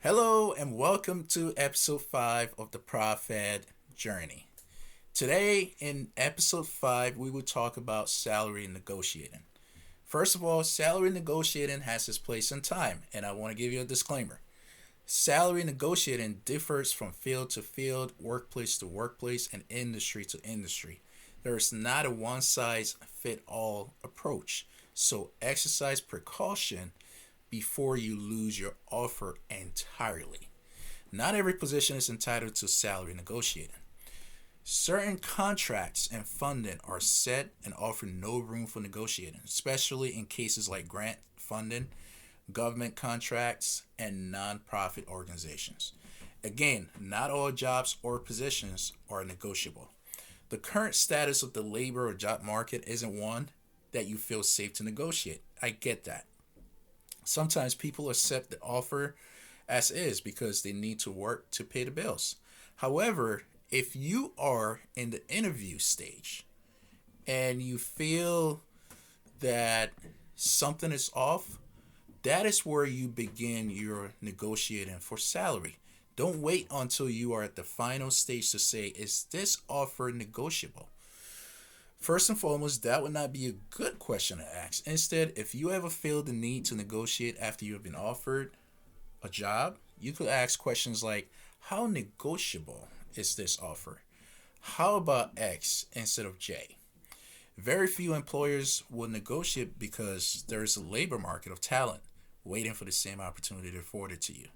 Hello and welcome to episode 5 of the Prof. Ed journey. Today, in episode 5, we will talk about salary negotiating. First of all, salary negotiating has its place and time, and I want to give you a disclaimer. Salary negotiating differs from field to field, workplace to workplace, and industry to industry. There is not a one size fit all approach, so exercise precaution before you lose your offer entirely. Not every position is entitled to salary negotiating. Certain contracts and funding are set and offer no room for negotiating, especially in cases like grant funding, government contracts, and nonprofit organizations. Again, not all jobs or positions are negotiable. The current status of the labor or job market isn't one that you feel safe to negotiate. I get that. Sometimes people accept the offer as is because they need to work to pay the bills. However, if you are in the interview stage and you feel that something is off, that is where you begin your negotiating for salary. Don't wait until you are at the final stage to say, is this offer negotiable? First and foremost, that would not be a good question to ask. Instead, if you ever feel the need to negotiate after you have been offered a job, you could ask questions like, how negotiable is this offer? How about X instead of J? Very few employers will negotiate because there is a labor market of talent waiting for the same opportunity afforded to you.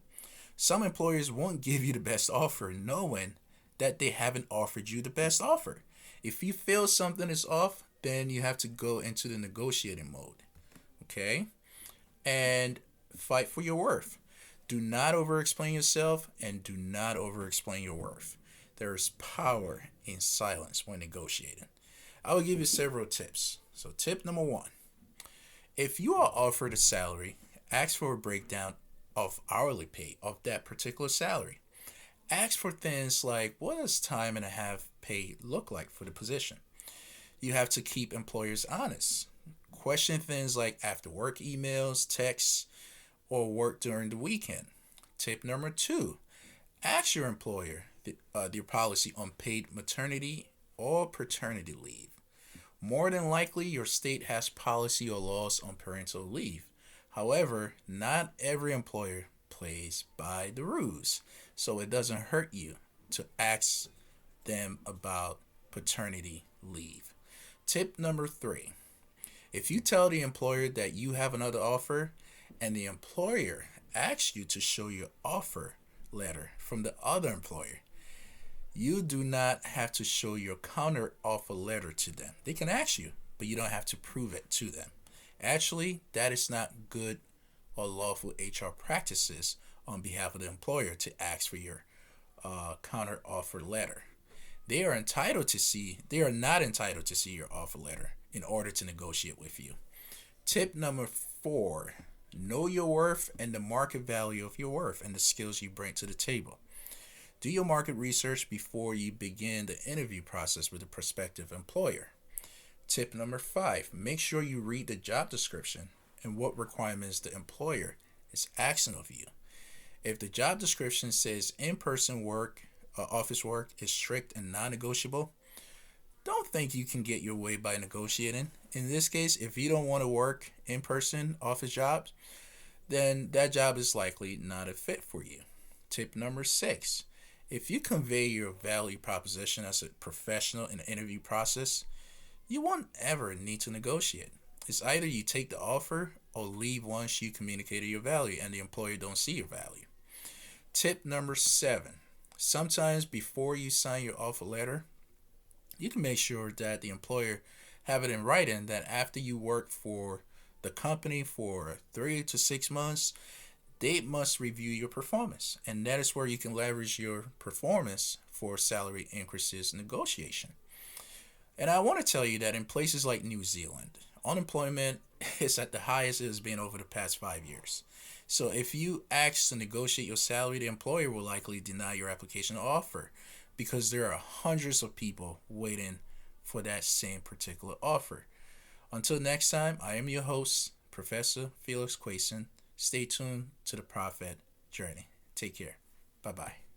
Some employers won't give you the best offer knowing that they haven't offered you the best offer. If you feel something is off, then you have to go into the negotiating mode. Okay? And fight for your worth. Do not over explain yourself and do not over explain your worth. There is power in silence when negotiating. I will give you several tips. So, tip number 1, if you are offered a salary, ask for a breakdown of hourly pay of that particular salary. Ask for things like, what does time and a half pay look like for the position? You have to keep employers honest. Question things like after work emails, texts, or work during the weekend. Tip number 2, ask your employer their policy on paid maternity or paternity leave. More than likely, your state has policy or laws on parental leave. However, not every employer plays by the rules, so it doesn't hurt you to ask them about paternity leave. Tip number 3, if you tell the employer that you have another offer and the employer asks you to show your offer letter from the other employer, you do not have to show your counter offer letter to them. They can ask you, but you don't have to prove it to them. Actually, that is not good or lawful HR practices on behalf of the employer to ask for your counter offer letter. They are not entitled to see your offer letter in order to negotiate with you. Tip number 4, know your worth and the market value of your worth and the skills you bring to the table. Do your market research before you begin the interview process with a prospective employer. Tip number 5, make sure you read the job description and what requirements the employer is asking of you. If the job description says in-person work, office work is strict and non-negotiable, don't think you can get your way by negotiating. In this case, if you don't want to work in-person office jobs, then that job is likely not a fit for you. Tip number 6, if you convey your value proposition as a professional in the interview process, you won't ever need to negotiate. It's either you take the offer or leave once you communicated your value and the employer don't see your value. Tip number 7, sometimes before you sign your offer letter, you can make sure that the employer have it in writing that after you work for the company for 3 to 6 months, they must review your performance. And that is where you can leverage your performance for salary increases negotiation. And I want to tell you that in places like New Zealand, unemployment is at the highest it has been over the past 5 years. So if you ask to negotiate your salary, the employer will likely deny your application or offer because there are hundreds of people waiting for that same particular offer. Until next time, I am your host, Professor Felix Quayson. Stay tuned to the Prof. Ed journey. Take care. Bye bye.